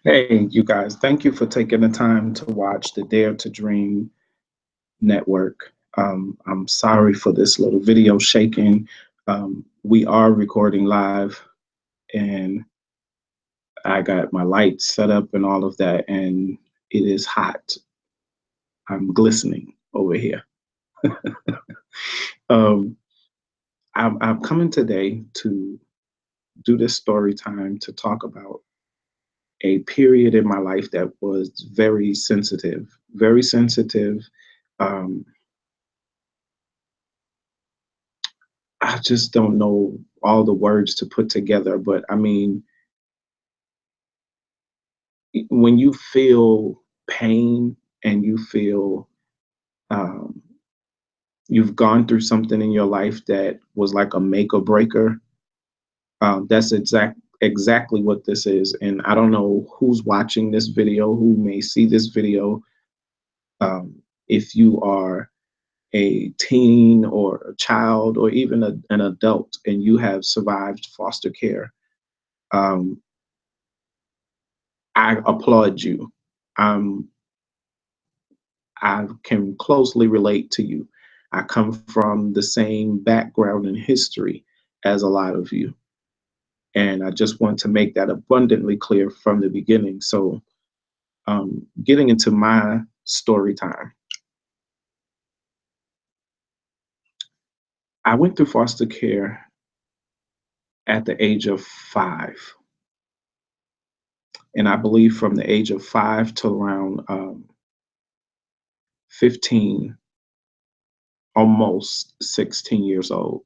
Hey, you guys, thank you for taking the time to watch the Dare to Dream Network. I'm sorry for this little video shaking. We are recording live, and I got my lights set up and all of that, and it is hot. I'm glistening over here. um, I'm coming today to do this story time to talk about a period in my life that was very sensitive, very sensitive. Um, I just don't know all the words to put together, but I mean, when you feel pain and you feel um, you've gone through something in your life that was like a make or breaker, that's exactly what this is. And I don't know who's watching this video, who may see this video. If you are a teen or a child or even an adult and you have survived foster care, um, I applaud you. Um, I can closely relate to you. I come from the same background and history as a lot of you. And I just want to make that abundantly clear from the beginning. So, getting into my story time, I went through foster care at the age of 5. And I believe from the age of 5 to around 15, almost 16 years old.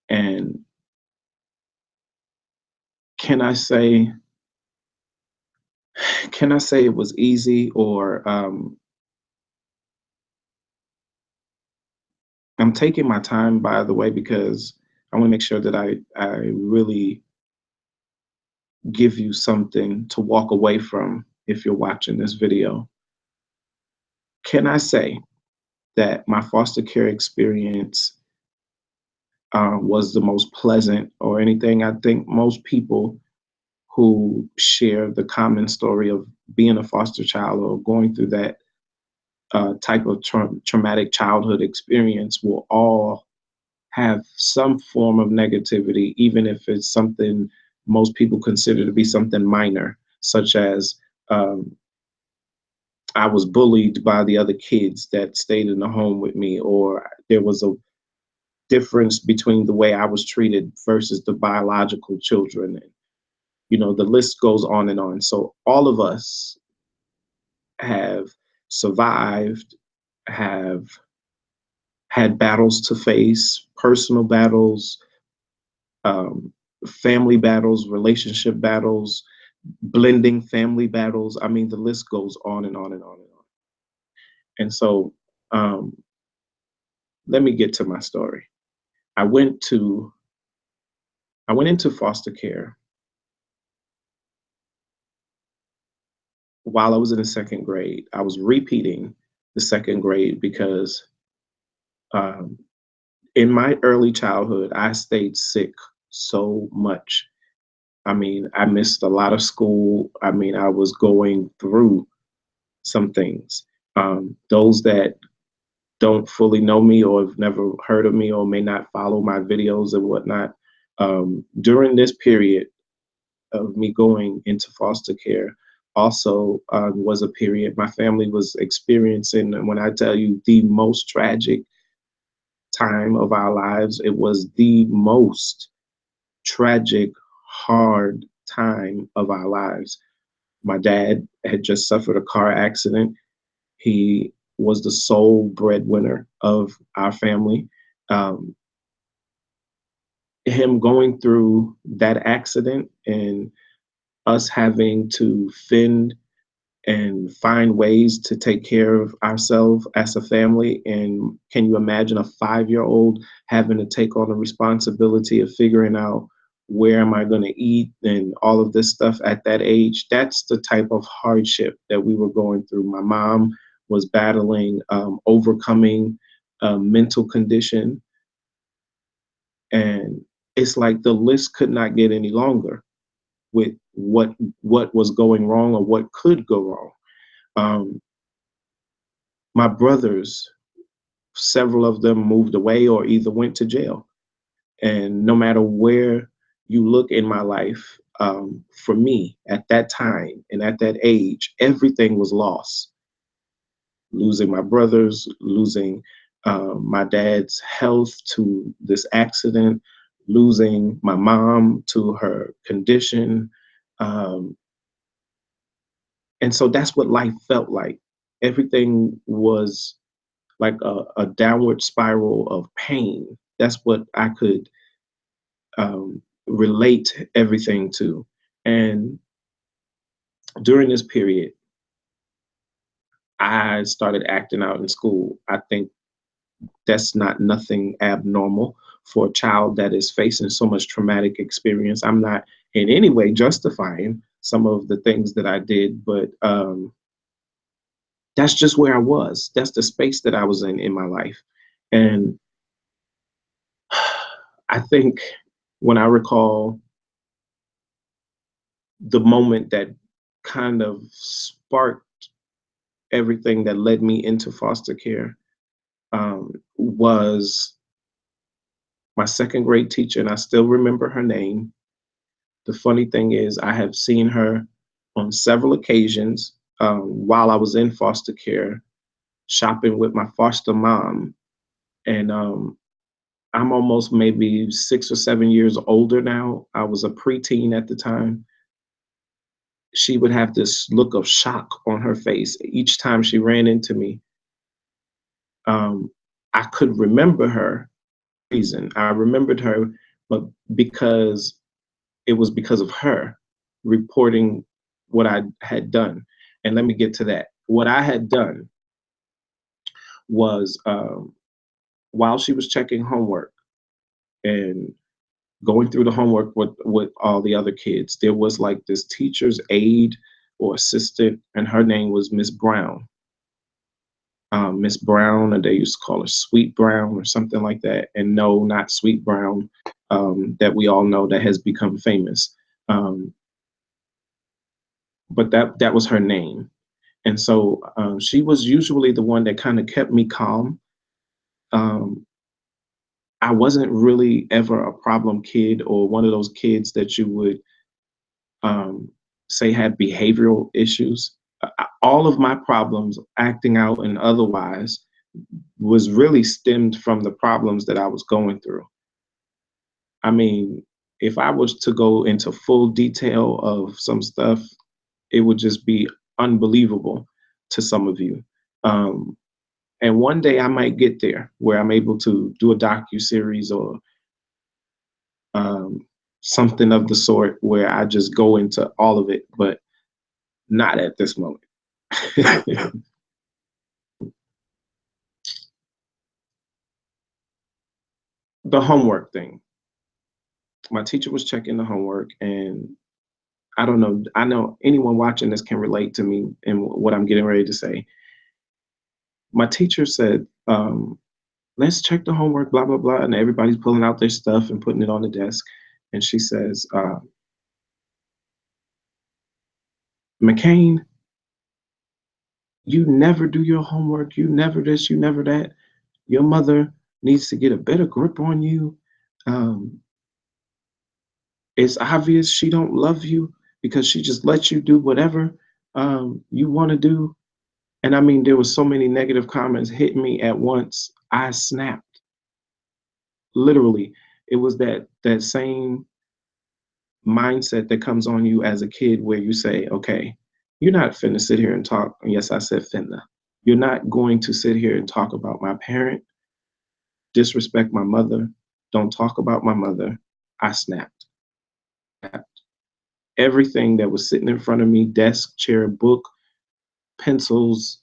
And can I say, can I say it was easy, or I'm taking my time, by the way, because I want to make sure that I really give you something to walk away from if you're watching this video. Can I say that my foster care experience was the most pleasant or anything? I think most people who share the common story of being a foster child or going through that type of traumatic childhood experience will all have some form of negativity, even if it's something most people consider to be something minor, such as um, I was bullied by the other kids that stayed in the home with me, or there was a difference between the way I was treated versus the biological children. And, the list goes on and on. So all of us have survived, have had battles to face, personal battles, um, family battles, relationship battles, blending family battles. I mean, the list goes on and on and on and on. And so, um, let me get to my story. I went to I went into foster care while I was in the second grade. I was repeating the second grade because um, in my early childhood, I stayed sick so much. I mean, I missed a lot of school. I mean, I was going through some things. Those that don't fully know me or have never heard of me or may not follow my videos and whatnot, during this period of me going into foster care also was a period my family was experiencing. And when I tell you the most tragic time of our lives, it was the most tragic, hard time of our lives. My dad had just suffered a car accident. He was the sole breadwinner of our family. Um, him going through that accident and us having to fend and find ways to take care of ourselves as a family. And can you imagine a 5-year-old having to take on the responsibility of figuring out where am I going to eat and all of this stuff at that age? That's the type of hardship that we were going through. My mom was battling, overcoming a mental condition. And it's like the list could not get any longer with what was going wrong or what could go wrong. Um, my brothers, several of them moved away or either went to jail. And no matter where you look in my life, for me at that time and at that age, everything was lost. Losing my brothers, losing my dad's health to this accident, losing my mom to her condition. Um, and so that's what life felt like. Everything was like a downward spiral of pain. That's what I could relate everything to. And during this period, I started acting out in school. I think that's not nothing abnormal for a child that is facing so much traumatic experience. I'm not in any way justifying some of the things that I did, but that's just where I was. That's the space that I was in my life. And I think when I recall the moment that kind of sparked everything that led me into foster care, was my second grade teacher, and I still remember her name. The funny thing is, I have seen her on several occasions while I was in foster care, shopping with my foster mom. And I'm almost maybe 6 or 7 years older now. I was a preteen at the time. She would have this look of shock on her face each time she ran into me. Um, I could remember her reason. I remembered her, but because it was because of her reporting what I had done. And let me get to that. What I had done was while she was checking homework and going through the homework with all the other kids, there was like this teacher's aide or assistant, and her name was Miss Brown. Miss Brown, and they used to call her Sweet Brown or something like that. And no, not Sweet Brown, that we all know that has become famous. Um, but that was her name. And so she was usually the one that kind of kept me calm. Um, I wasn't really ever a problem kid or one of those kids that you would um, say had behavioral issues. All of my problems, acting out and otherwise, was really stemmed from the problems that I was going through. I mean, if I was to go into full detail of some stuff, it would just be unbelievable to some of you. Um, and one day I might get there where I'm able to do a docu series or um, something of the sort where I just go into all of it, but not at this moment. The homework thing. My teacher was checking the homework, and I don't know. I know anyone watching this can relate to me and what I'm getting ready to say. My teacher said, let's check the homework, blah, blah, blah. And everybody's pulling out their stuff and putting it on the desk. And she says, McCain, you never do your homework. You never this, you never that. Your mother needs to get a better grip on you. Um, it's obvious she don't love you because she just lets you do whatever you want to do. And I mean, there was so many negative comments hitting me at once. I snapped. Literally, it was that same mindset that comes on you as a kid where you say, okay, you're not finna sit here and talk. Yes, I said finna. You're not going to sit here and talk about my parent, disrespect my mother, don't talk about my mother. I snapped. Everything that was sitting in front of me, desk, chair, book, pencils,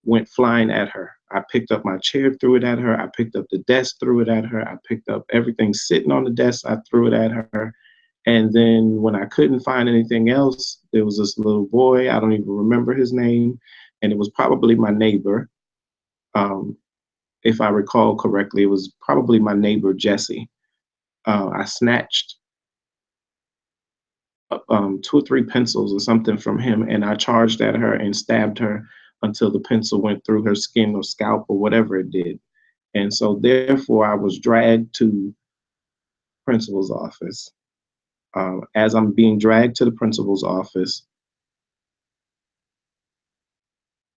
went flying at her. I picked up my chair, threw it at her. I picked up the desk, threw it at her. I picked up everything sitting on the desk, I threw it at her. And then when I couldn't find anything else, there was this little boy, I don't even remember his name, and it was probably my neighbor. Um, if I recall correctly, it was probably my neighbor, Jesse. I snatched two or three pencils or something from him, and I charged at her and stabbed her until the pencil went through her skin or scalp or whatever it did. And so therefore I was dragged to principal's office. As I'm being dragged to the principal's office,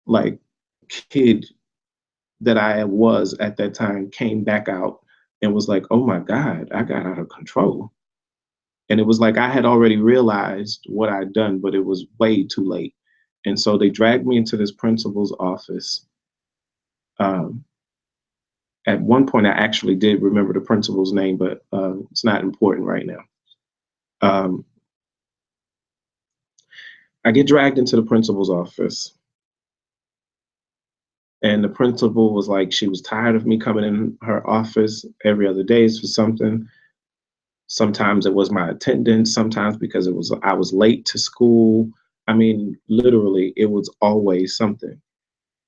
like, kid that I was at that time came back out and was like, "Oh my God, I got out of control." And it was like I had already realized what I'd done, but it was way too late. And so they dragged me into this principal's office. Um, at one point, I actually did remember the principal's name, but it's not important right now. Um, I get dragged into the principal's office, and the principal was like, she was tired of me coming in her office every other day for something. Sometimes it was my attendance, sometimes because it was I was late to school. I mean, literally, it was always something.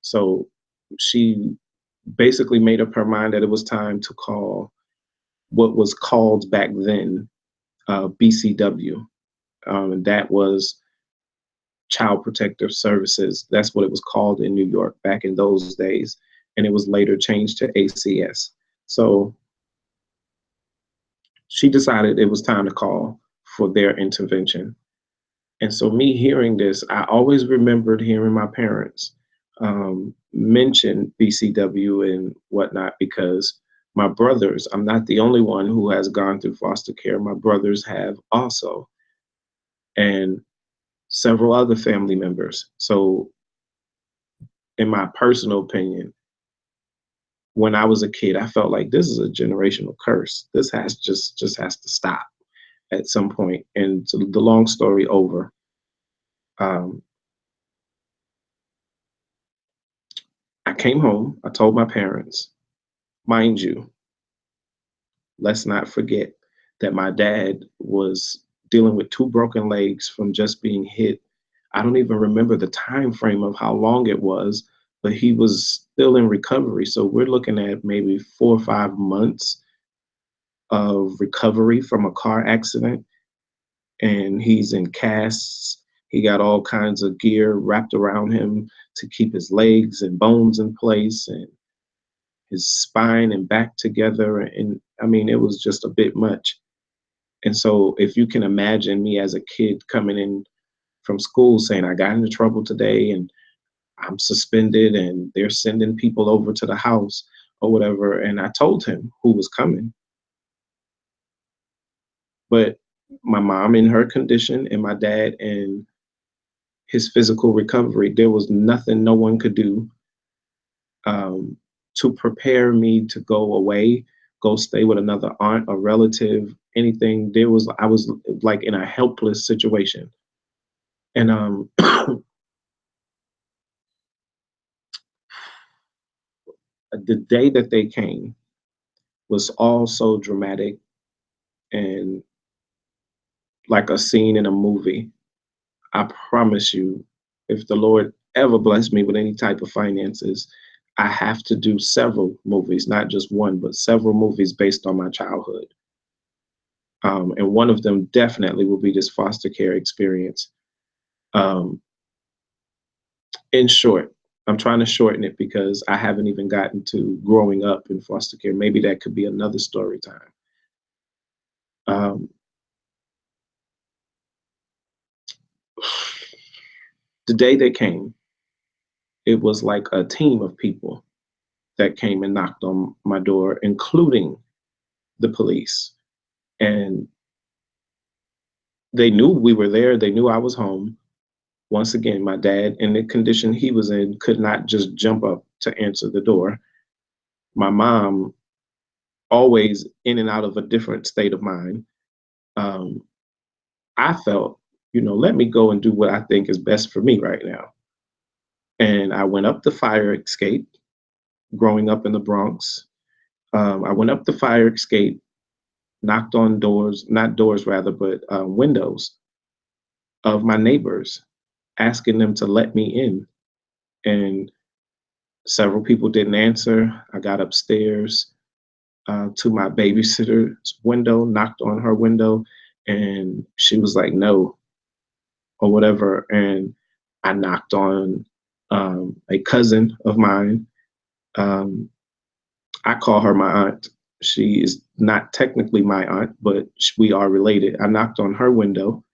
So she basically made up her mind that it was time to call what was called back then BCW. That was Child Protective Services. That's what it was called in New York back in those days. And it was later changed to ACS. So she decided it was time to call for their intervention. And so, me hearing this, I always remembered hearing my parents mention BCW and whatnot, because my brothers, I'm not the only one who has gone through foster care. My brothers have also, and several other family members. So, in my personal opinion, when I was a kid, I felt like this is a generational curse. This has just has to stop at some point. And so the long story over, um, I came home. I told my parents, mind you, let's not forget that my dad was dealing with two broken legs from just being hit. I don't even remember the time frame of how long it was, but he was still in recovery. So we're looking at maybe 4 or 5 months of recovery from a car accident, and he's in casts. He got all kinds of gear wrapped around him to keep his legs and bones in place, and his spine and back together. And I mean, it was just a bit much. And so, if you can imagine me as a kid coming in from school saying, I got into trouble today and I'm suspended, and they're sending people over to the house or whatever. And I told him who was coming. But my mom in her condition and my dad and his physical recovery, there was nothing no one could do um, to prepare me to go away, go stay with another aunt or relative, anything. I was like in a helpless situation. And the day that they came was all so dramatic and like a scene in a movie. I promise you, if the Lord ever bless me with any type of finances, I have to do several movies, not just one, but several movies based on my childhood. And one of them definitely will be this foster care experience. Um, in short, I'm trying to shorten it because I haven't even gotten to growing up in foster care. Maybe that could be another story time. Um, the day they came, it was like a team of people that came and knocked on my door, including the police. And they knew we were there. They knew I was home. Once again, my dad, in the condition he was in, could not just jump up to answer the door. My mom, always in and out of a different state of mind. Um, I felt, let me go and do what I think is best for me right now. And I went up the fire escape, growing up in the Bronx. I went up the fire escape, knocked on doors, not doors rather, but windows of my neighbors, asking them to let me in. And several people didn't answer. I got upstairs to my babysitter's window, knocked on her window, And she was like, no, or whatever. And I knocked on a cousin of mine. Um, I call her my aunt. She is not technically my aunt, but we are related. I knocked on her window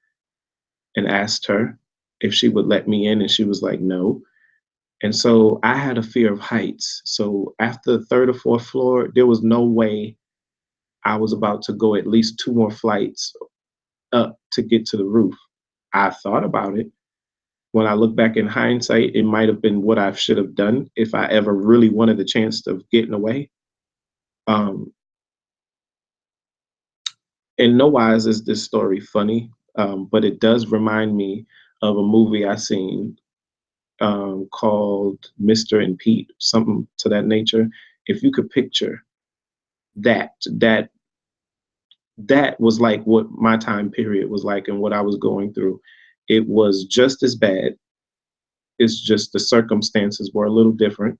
and asked her if she would let me in, and she was like, no. And so I had a fear of heights. So after the third or fourth floor, there was no way I was about to go at least two more flights up to get to the roof. I thought about it. When I look back in hindsight, it might have been what I should have done if I ever really wanted the chance of getting away. Um, in no wise is this story funny, but it does remind me of a movie I seen called Mr. and Pete, something to that nature. If you could picture that that was like what my time period was like and what I was going through. It was just as bad. It's just the circumstances were a little different,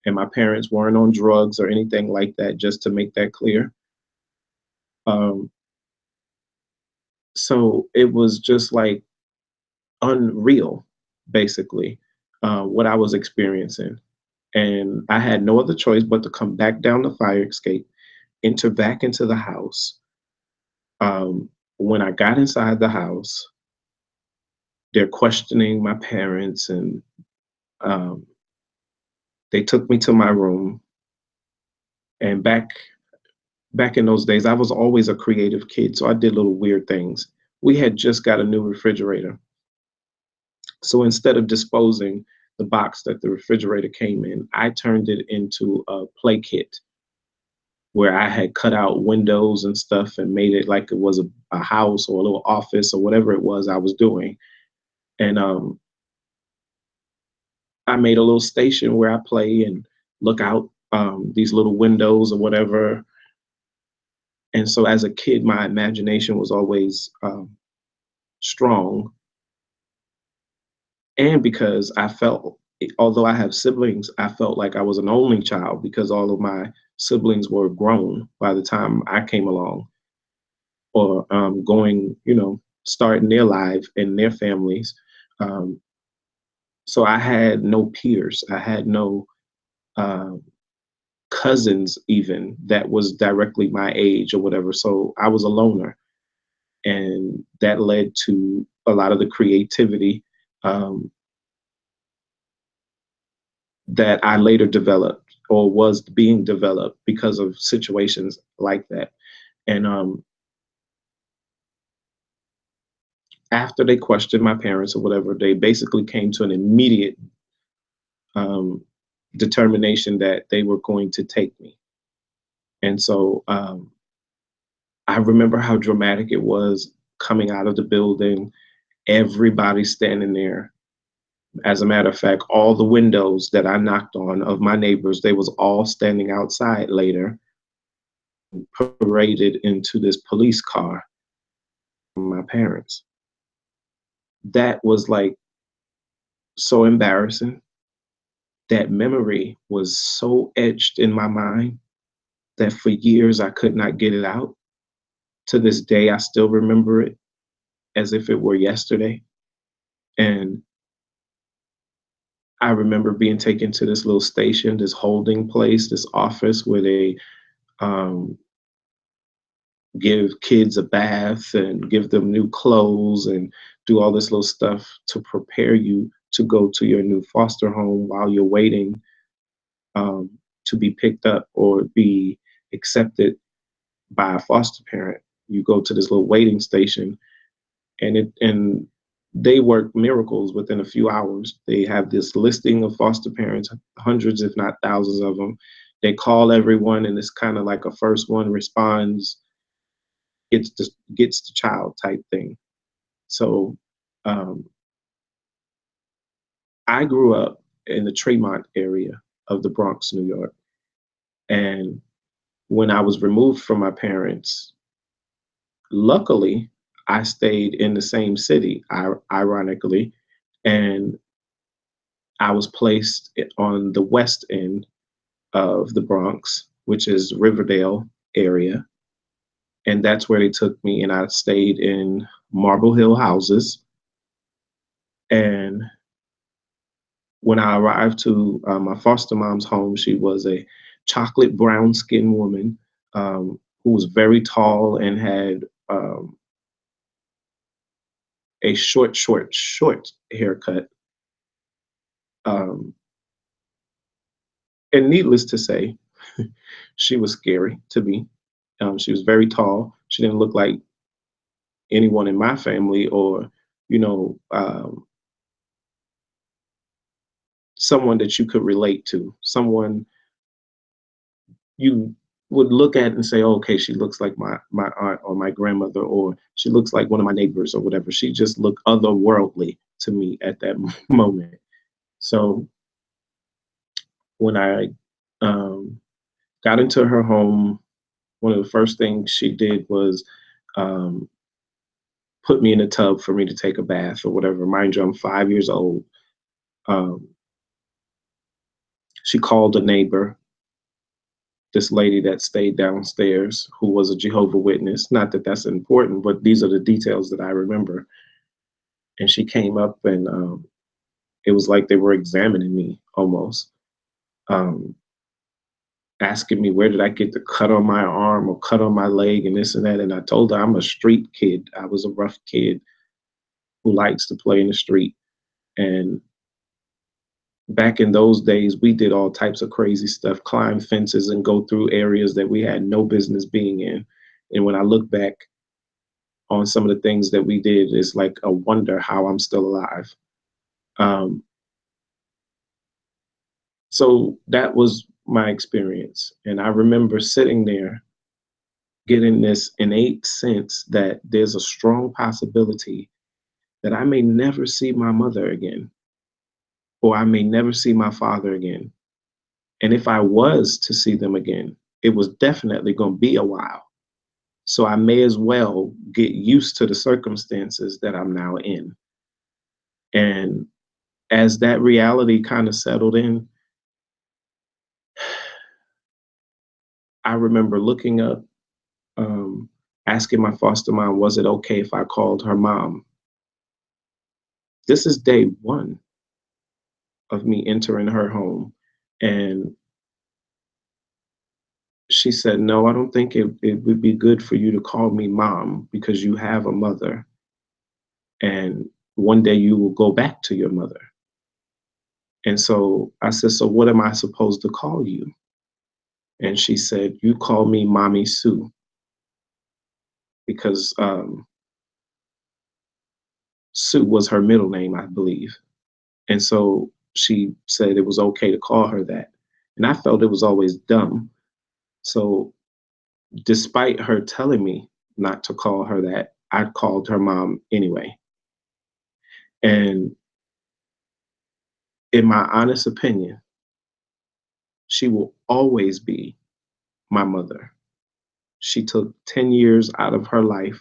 and my parents weren't on drugs or anything like that. Just to make that clear. Um, so it was just like unreal, basically, what I was experiencing. And I had no other choice but to come back down the fire escape, enter back into the house. When I got inside the house, they're questioning my parents, and um, they took me to my room. And back in those days, I was always a creative kid, so I did little weird things. We had just got a new refrigerator, so instead of disposing the box that the refrigerator came in, I turned it into a play kit where I had cut out windows and stuff and made it like it was a house or a little office or whatever it was I was doing. And I made a little station where I play and look out these little windows or whatever. And so as a kid, my imagination was always strong. And because I felt, although I have siblings, I felt like I was an only child because all of my siblings were grown by the time I came along, or going, starting their lives and their families. Um, so I had no peers. I had no uh, cousins even that was directly my age or whatever. So I was a loner, and that led to a lot of the creativity um, that I later developed or was being developed because of situations like that. And after they questioned my parents or whatever, they basically came to an immediate um, determination that they were going to take me. And so I remember how dramatic it was coming out of the building, everybody standing there. As a matter of fact, all the windows that I knocked on of my neighbors, they was all standing outside later, paraded into this police car from my parents. That was like so embarrassing. That memory was so etched in my mind that for years I could not get it out. To this day, I still remember it as if it were yesterday. And I remember being taken to this little station, this holding place, this office where they um, give kids a bath and give them new clothes and do all this little stuff to prepare you to go to your new foster home while you're waiting um, to be picked up or be accepted by a foster parent. You go to this little waiting station, and they work miracles within a few hours. They have this listing of foster parents, hundreds if not thousands of them. They call everyone, and it's kind of like a first one responds, gets the child type thing. So um, I grew up in the Tremont area of the Bronx, New York, and when I was removed from my parents, luckily I stayed in the same city, ironically, and I was placed on the west end of the Bronx, which is Riverdale area. And that's where they took me, and I stayed in Marble Hill houses. And when I arrived to my foster mom's home, she was a chocolate brown skinned woman, who was very tall and had a short haircut. Um, and needless to say, she was scary to me. She was very tall. She didn't look like anyone in my family, or, you know, someone that you could relate to, someone you would look at and say, oh, okay, she looks like my aunt or my grandmother, or she looks like one of my neighbors or whatever. She just looked otherworldly to me at that moment. So when I um, got into her home, one of the first things she did was um, put me in a tub for me to take a bath or whatever. Mind you, I'm 5 years old. Um, she called a neighbor, this lady that stayed downstairs who was a Jehovah Witness. Not that that's important, but these are the details that I remember. And she came up, and it was like they were examining me almost, um, asking me where did I get the cut on my arm or cut on my leg and this and that. And I told her I'm a street kid. I was a rough kid who likes to play in the street. And back in those days, we did all types of crazy stuff, climb fences and go through areas that we had no business being in. And when I look back on some of the things that we did, it's like a wonder how I'm still alive. Um, so that was my experience. And I remember sitting there getting this innate sense that there's a strong possibility that I may never see my mother again, or I may never see my father again. And if I was to see them again, it was definitely going to be a while. So I may as well get used to the circumstances that I'm now in. And as that reality kind of settled in, I remember looking up, um, asking my foster mom, was it okay if I called her mom? This is day one of me entering her home. And she said, no, I don't think it would be good for you to call me mom because you have a mother. And one day you will go back to your mother. And so I said, so what am I supposed to call you? And she said, you call me Mommy Sue because Sue was her middle name, I believe. And so she said it was okay to call her that. And I felt it was always dumb. So despite her telling me not to call her that, I called her mom anyway. And in my honest opinion, she will always be my mother. She took 10 years out of her life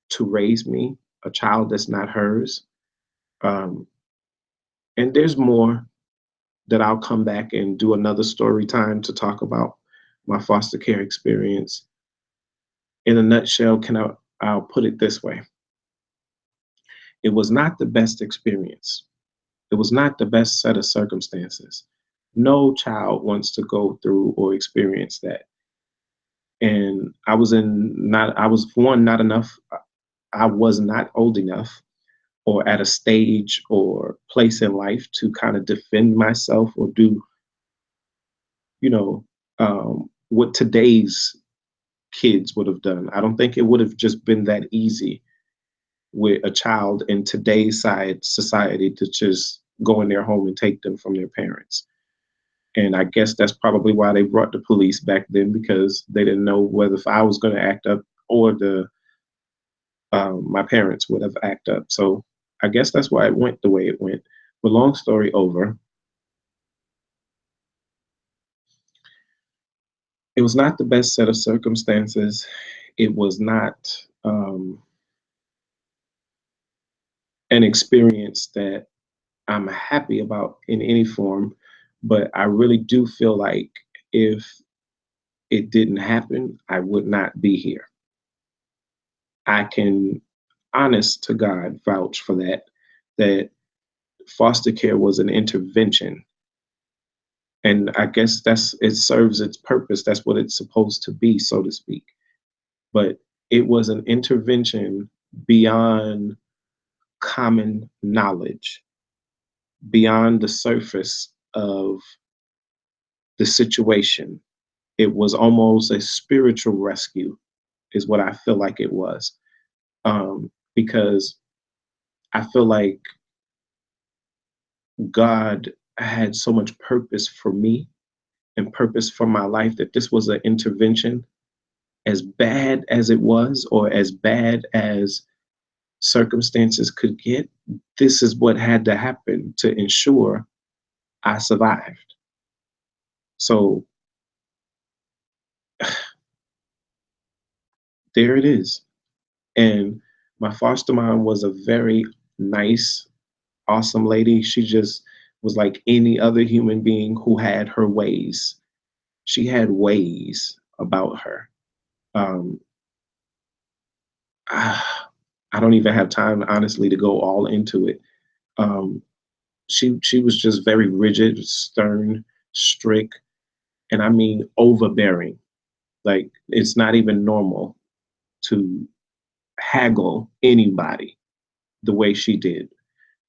to raise me, a child that's not hers. Um, and there's more that I'll come back and do another story time to talk about my foster care experience. In a nutshell, I'll put it this way. It was not the best experience. It was not the best set of circumstances. No child wants to go through or experience that. And I was one, not enough. I was not old enough or at a stage or place in life to kind of defend myself or do, you know, what today's kids would have done. I don't think it would have just been that easy with a child in today's society to just go in their home and take them from their parents. And I guess that's probably why they brought the police back then, because they didn't know whether if I was going to act up or the my parents would have acted up. So I guess that's why it went the way it went. But long story over, it was not the best set of circumstances. It was not an experience that I'm happy about in any form. But I really do feel like if it didn't happen, I would not be here. I can, honest to God, vouch for that, that foster care was an intervention. And I guess it serves its purpose. That's what it's supposed to be, so to speak. But it was an intervention beyond common knowledge, beyond the surface of the situation. It was almost a spiritual rescue, is what I feel like it was. Because I feel like God had so much purpose for me and purpose for my life that this was an intervention. As bad as it was, or as bad as circumstances could get, this is what had to happen to ensure I survived. So there it is. And my foster mom was a very nice, awesome lady. She just was like any other human being who had her ways. She had ways about her. Um, I don't even have time, honestly, to go all into it. Um, she was just very rigid, stern, strict, and I mean overbearing. Like it's not even normal to haggle anybody the way she did.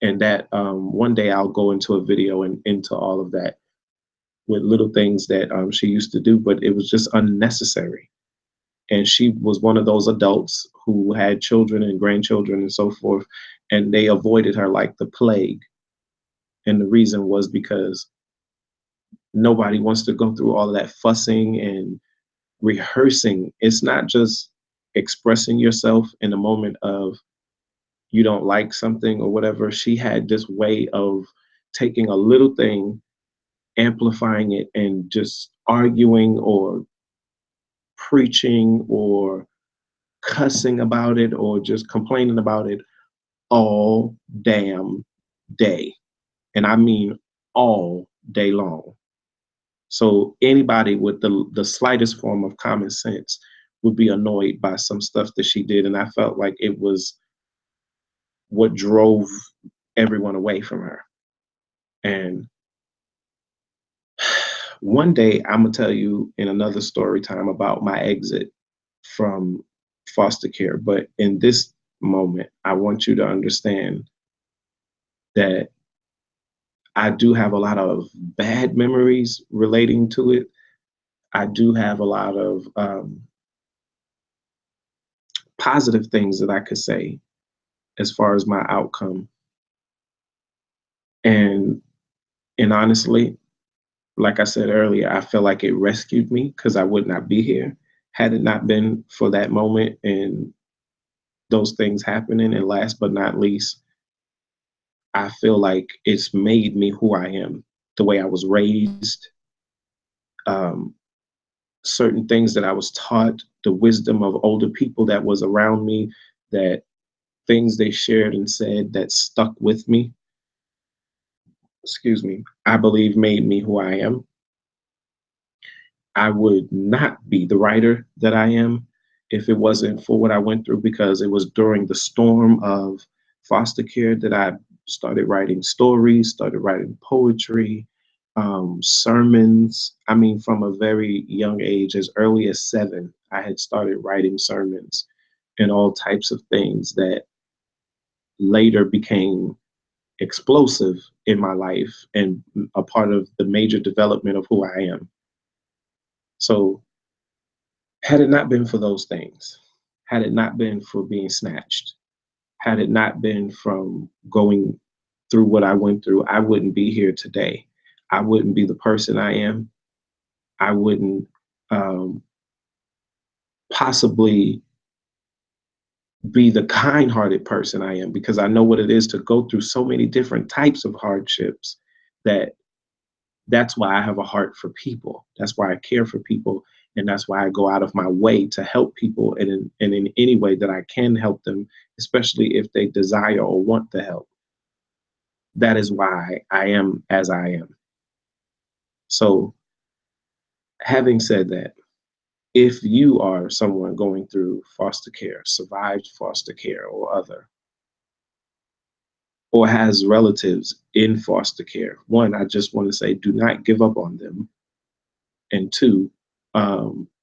And that one day I'll go into a video and into all of that with little things that she used to do, but it was just unnecessary. And she was one of those adults who had children and grandchildren and so forth, and they avoided her like the plague. And the reason was because nobody wants to go through all of that fussing and rehearsing. It's not just expressing yourself in the moment of you don't like something or whatever. She had this way of taking a little thing, amplifying it, and just arguing or preaching or cussing about it or just complaining about it all damn day. And I mean all day long. So anybody with the slightest form of common sense would be annoyed by some stuff that she did. And I felt like it was what drove everyone away from her. And one day I'm gonna tell you in another story time about my exit from foster care. But in this moment, I want you to understand that I do have a lot of bad memories relating to it. I do have a lot of positive things that I could say as far as my outcome. And and honestly, like I said earlier, I feel like it rescued me because I would not be here had it not been for that moment and those things happening. And last but not least, I feel like it's made me who I am, the way I was raised, um, certain things that I was taught, the wisdom of older people that was around me, that things they shared and said that stuck with me, excuse me, I believe made me who I am. I would not be the writer that I am if it wasn't for what I went through, because it was during the storm of foster care that I started writing stories, started writing poetry, sermons. I mean, from a very young age, as early as 7, I had started writing sermons and all types of things that later became explosive in my life and a part of the major development of who I am. So had it not been for those things, had it not been for being snatched, had it not been from going through what I went through, I wouldn't be here today. I wouldn't be the person I am. I wouldn't um, possibly be the kind hearted person I am, because I know what it is to go through so many different types of hardships that that's why I have a heart for people. That's why I care for people. And that's why I go out of my way to help people and in any way that I can help them, especially if they desire or want the help. That is why I am as I am. So, having said that, if you are someone going through foster care, survived foster care or other, or has relatives in foster care, one, I just want to say do not give up on them. And two,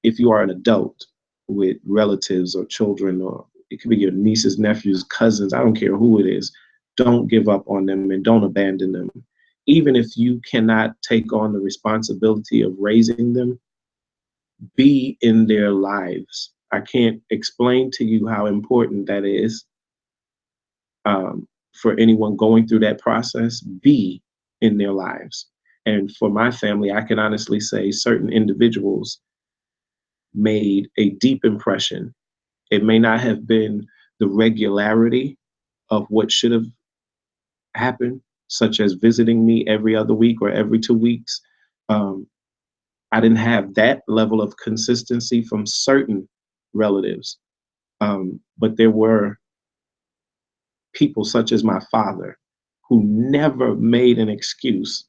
if you are an adult with relatives or children, or it could be your nieces, nephews, cousins, I don't care who it is, don't give up on them and don't abandon them. Even if you cannot take on the responsibility of raising them, be in their lives. I can't explain to you how important that is, for anyone going through that process. Be in their lives. And for my family, I can honestly say certain individuals made a deep impression. It may not have been the regularity of what should have happened, such as visiting me every other week or every 2 weeks. Um, I didn't have that level of consistency from certain relatives, but there were people such as my father who never made an excuse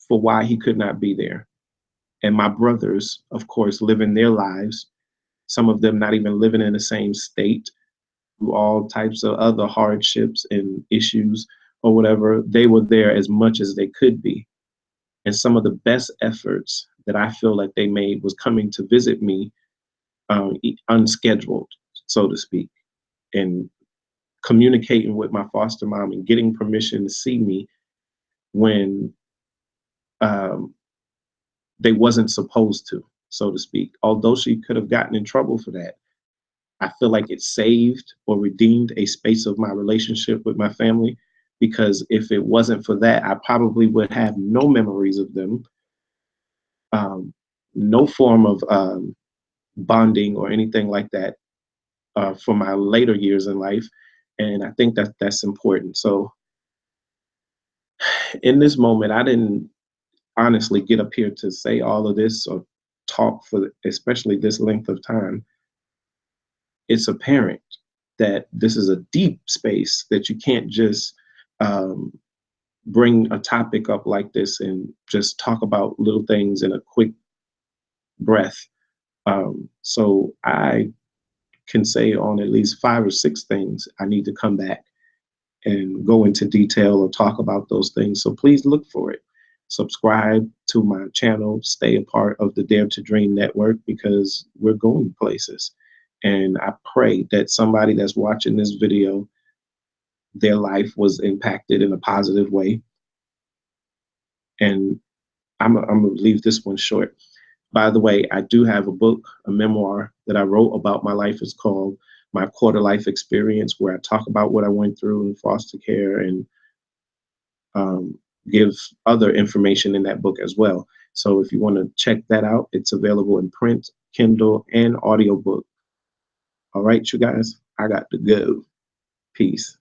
for why he could not be there. And my brothers, of course, living their lives, some of them not even living in the same state, through all types of other hardships and issues or whatever, they were there as much as they could be. And some of the best efforts that I feel like they made was coming to visit me, unscheduled, so to speak, and communicating with my foster mom and getting permission to see me when um, they wasn't supposed to, so to speak. Although she could have gotten in trouble for that, I feel like it saved or redeemed a space of my relationship with my family, because if it wasn't for that, I probably would have no memories of them, um, no form of bonding or anything like that for my later years in life. And I think that that's important. So in this moment, I didn't honestly get up here to say all of this or talk for especially this length of time. It's apparent that this is a deep space that you can't just um, bring a topic up like this and just talk about little things in a quick breath. So I can say on at least 5 or 6 things I need to come back and go into detail or talk about those things. So please look for it. Subscribe to my channel, stay a part of the Dare to Dream network, because we're going places. And I pray that somebody that's watching this video, their life was impacted in a positive way. And I'm going to leave this one short. By the way, I do have a book, a memoir that I wrote about my life. It's called My Quarter Life Experience, where I talk about what I went through in foster care and um, give other information in that book as well. So if you want to check that out, it's available in print, Kindle, and audiobook. All right, you guys, I got to go. Peace.